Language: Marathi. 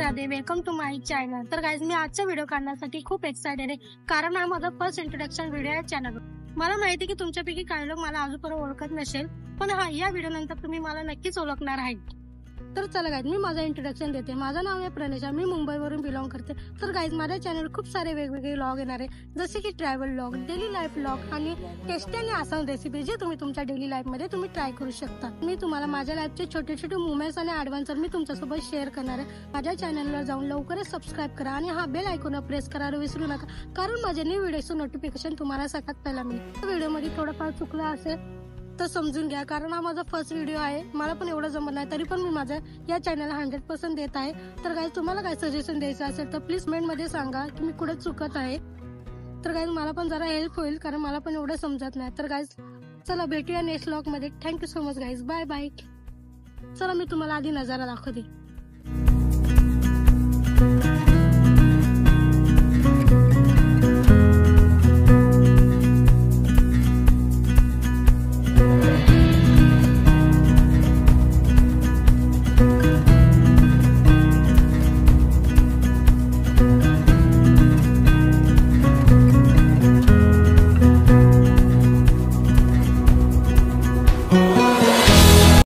Radhe welcome to my channel. तर गाईज मी आजचा व्हिडिओ काढण्यासाठी खूप एक्साइटेड आहे, कारण हा माझा फर्स्ट इंट्रोडक्शन व्हिडिओ आहे चॅनलवर। मला माहिती की तुमच्यापैकी काही लोक मला अजूनपर्यंत ओळखत नसेल, पण या व्हिडिओ नंतर तुम्ही मला नक्कीच ओळखणार आहे। तर चला गाईज मी माझं इंट्रोडक्शन देते। माझं नाव आहे प्रणेशा, मी मुंबईवरून बिलॉंग करते। तर गाईज माझ्या चॅनल खूप सारे वेगवेगळे व्लॉग येणार आहे, जसे की travel vlog, daily life vlog आणि टेस्टी आणि आसान रेसिपी, जे तुम्ही तुमच्या डेली लाईफ मध्ये तुम्ही ट्राय करू शकता। मी तुम्हाला माझ्या लाईफचे छोटे छोटे मुवमेंट्स आणि ॲडव्हेंचर मी तुमच्यासोबत शेअर करणार आहे। माझ्या चॅनलला जाऊन लवकरच सबस्क्राईब करा आणि हा बेल आयकॉन प्रेस करायला विसरू नका, कारण माझे न्यू व्हिडिओचं नोटिफिकेशन तुम्हाला सगळ्यात पहिला मिळेल। व्हिडिओमध्ये थोडंफार चुकलं असेल तर समजून घ्या, कारण हा माझा फर्स्ट व्हिडिओ आहे। मला पण एवढं जमत नाही, तरी पण मी माझ्या या चॅनलला 100% देत आहे। तर गाईज तुम्हाला काय सजेशन द्यायचं असेल तर प्लीज कमेंट मध्ये सांगा की मी कुठे चुकत आहे। तर गाईज मला पण जरा हेल्प होईल, कारण मला पण एवढं समजत नाही। तर गाईज चला भेटूया नेक्स्ट व्लॉग मध्ये। Thank you so much guys, bye bye. चला मी तुम्हाला आधी नजारा दाखवते।